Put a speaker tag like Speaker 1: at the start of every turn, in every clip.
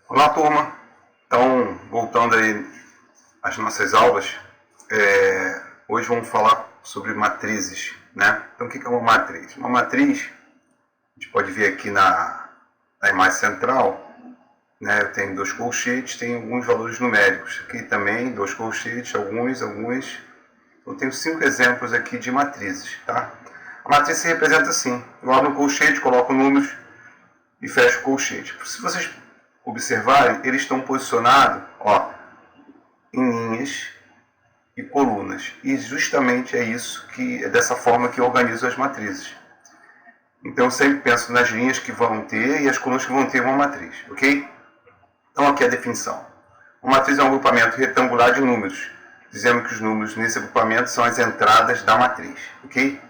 Speaker 1: Olá, turma. Então, voltando aí às nossas aulas, hoje vamos falar sobre matrizes, né? Então, o que é uma matriz? Uma matriz, a gente pode ver aqui na imagem central, né? Eu tenho dois colchetes, tem alguns valores numéricos. Aqui também, dois colchetes, alguns. Eu tenho 5 exemplos aqui de matrizes, tá? A matriz se representa assim. Eu abro um colchete, coloco números e fecho o colchete. Se vocês observarem, eles estão posicionados, ó, em linhas e colunas. E justamente é dessa forma que eu organizo as matrizes. Então eu sempre penso nas linhas que vão ter e as colunas que vão ter uma matriz, ok? Então aqui a definição. Uma matriz é um agrupamento retangular de números, dizendo que os números nesse agrupamento são as entradas da matriz, ok?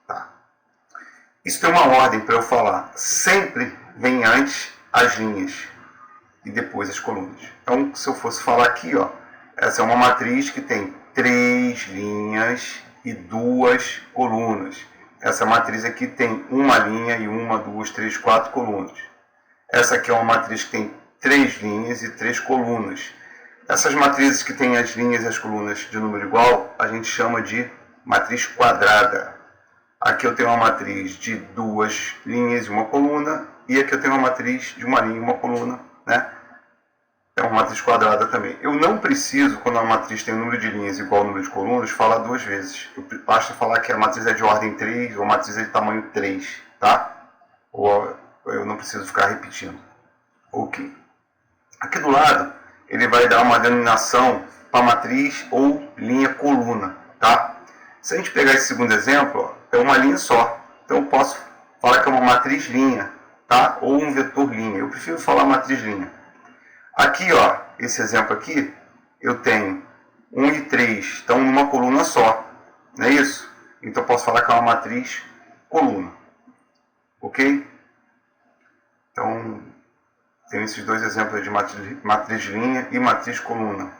Speaker 1: Tá. Isso tem uma ordem para eu falar. Sempre vem antes as linhas e depois as colunas. Então, se eu fosse falar aqui, ó, essa é uma matriz que tem 3 linhas e 2 colunas. Essa matriz aqui tem uma linha e 1, 2, 3, 4 colunas. Essa aqui é uma matriz que tem 3 linhas e 3 colunas. Essas matrizes que têm as linhas e as colunas de número igual, a gente chama de matriz quadrada. Aqui eu tenho uma matriz de 2 linhas e 1 coluna, e aqui eu tenho uma matriz de 1 linha e 1 coluna, né? É uma matriz quadrada também. Eu não preciso, quando a matriz tem um número de linhas igual ao número de colunas, falar 2 vezes. Basta falar que a matriz é de ordem 3 ou a matriz é de tamanho 3, tá? Ou eu não preciso ficar repetindo. Ok. Aqui do lado, ele vai dar uma denominação para matriz ou linha coluna, tá? Se a gente pegar esse segundo exemplo, ó, é uma linha só. Então eu posso falar que é uma matriz linha, tá? Ou um vetor linha. Eu prefiro falar matriz linha. Aqui, ó, esse exemplo aqui, eu tenho 1 e 3, estão numa coluna só, não é isso? Então eu posso falar que é uma matriz coluna, ok? Então, tem esses dois exemplos de matriz linha e matriz coluna.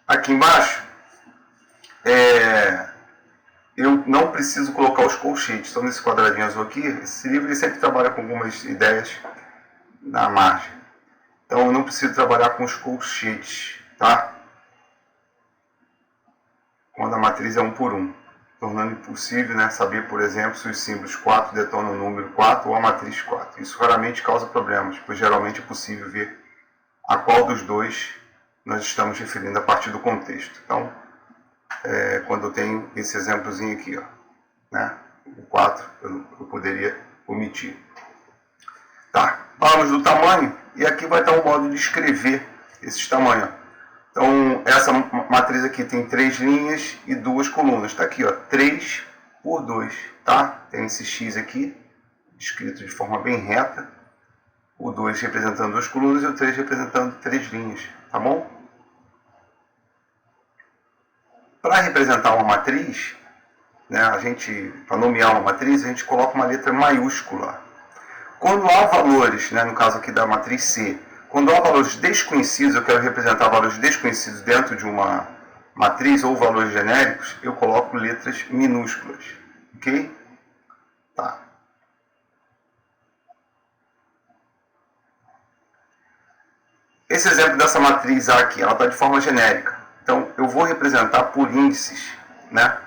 Speaker 1: Aqui embaixo, eu não preciso colocar os colchetes, estão nesse quadradinho azul aqui. Esse livro ele sempre trabalha com algumas ideias na margem. Então eu não preciso trabalhar com os colchetes, tá? Quando a matriz é 1 por 1, tornando impossível, né, saber, por exemplo, se os símbolos 4 detonam o número 4 ou a matriz 4. Isso raramente causa problemas, pois geralmente é possível ver a qual dos dois nós estamos referindo a partir do contexto. Então, quando eu tenho esse exemplozinho aqui, ó, né, o 4 eu poderia omitir. Tá, falamos do tamanho e aqui vai estar um modo de escrever esses tamanhos. Então, essa matriz aqui tem 3 linhas e 2 colunas. Está aqui, ó, 3 por 2, tá? Tem esse X aqui, escrito de forma bem reta. O 2 representando 2 colunas e o 3 representando 3 linhas, tá bom? Para representar uma matriz, né, para nomear uma matriz, a gente coloca uma letra maiúscula. Quando há valores, né, no caso aqui da matriz C, quando há valores desconhecidos, eu quero representar valores desconhecidos dentro de uma matriz ou valores genéricos, eu coloco letras minúsculas, ok? Tá. Esse exemplo dessa matriz A aqui, ela está de forma genérica. Então, eu vou representar por índices, né?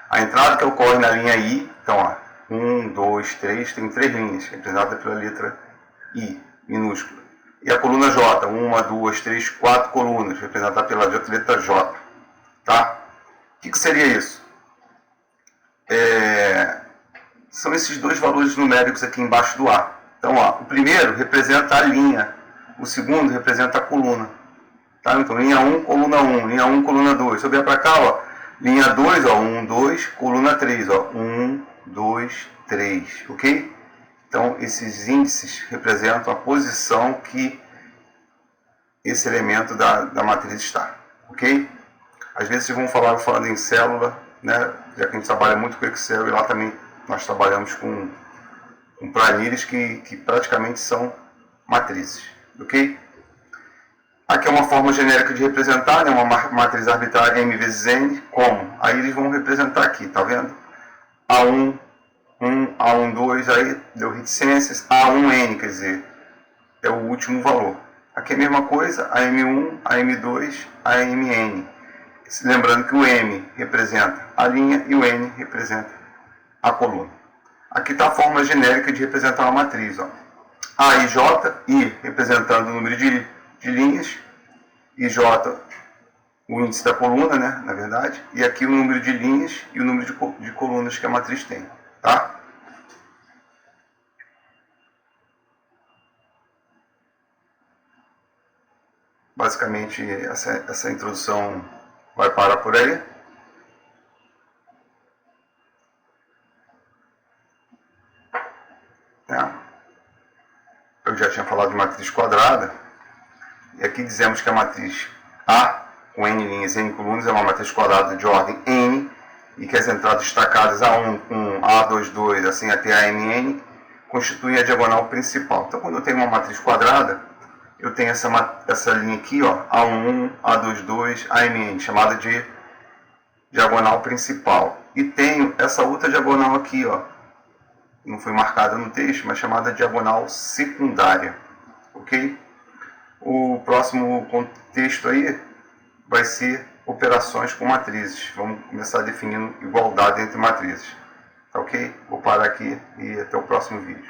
Speaker 1: A entrada que ocorre na linha I, então, ó, 1, 2, 3, tem 3 linhas, representada pela letra I, minúscula. E a coluna J, 1, 2, 3, 4 colunas, representada pela letra J. Tá? O que seria isso? São esses dois valores numéricos aqui embaixo do A. Então, ó, o primeiro representa a linha, o segundo representa a coluna. Tá? Então, linha 1, coluna 1, linha 1, coluna 2. Se eu vier para cá, ó, linha 2, ó, 1, 2, coluna 3, ó, 1, 2, 3, ok? Então, esses índices representam a posição que esse elemento da matriz está, ok? Às vezes vocês vão falando em célula, né? Já que a gente trabalha muito com Excel e lá também nós trabalhamos com planilhas que praticamente são matrizes, ok? Aqui é uma forma genérica de representar, né? Uma matriz arbitrária M vezes N, como? Aí eles vão representar aqui, tá vendo? A1 A12, aí deu reticências, A1N, quer dizer, é o último valor. Aqui é a mesma coisa, AM1, AM2, AMN. Lembrando que o M representa a linha e o N representa a coluna. Aqui está a forma genérica de representar uma matriz. Ó. A e J, I representando o número de linhas, e J o índice da coluna, né, na verdade, e aqui o número de linhas e o número de colunas que a matriz tem. Tá? Basicamente, essa introdução vai parar por aí. Eu já tinha falado de matriz quadrada. E aqui dizemos que a matriz A, com N linhas e N colunas, é uma matriz quadrada de ordem N, e que as entradas destacadas A1 com A22, assim até a MN, constituem a diagonal principal. Então, quando eu tenho uma matriz quadrada, eu tenho essa linha aqui, ó, A11, A22, AMN, chamada de diagonal principal. E tenho essa outra diagonal aqui, ó, não foi marcada no texto, mas chamada diagonal secundária. Ok? O próximo contexto aí vai ser operações com matrizes. Vamos começar definindo igualdade entre matrizes. Tá ok? Vou parar aqui e até o próximo vídeo.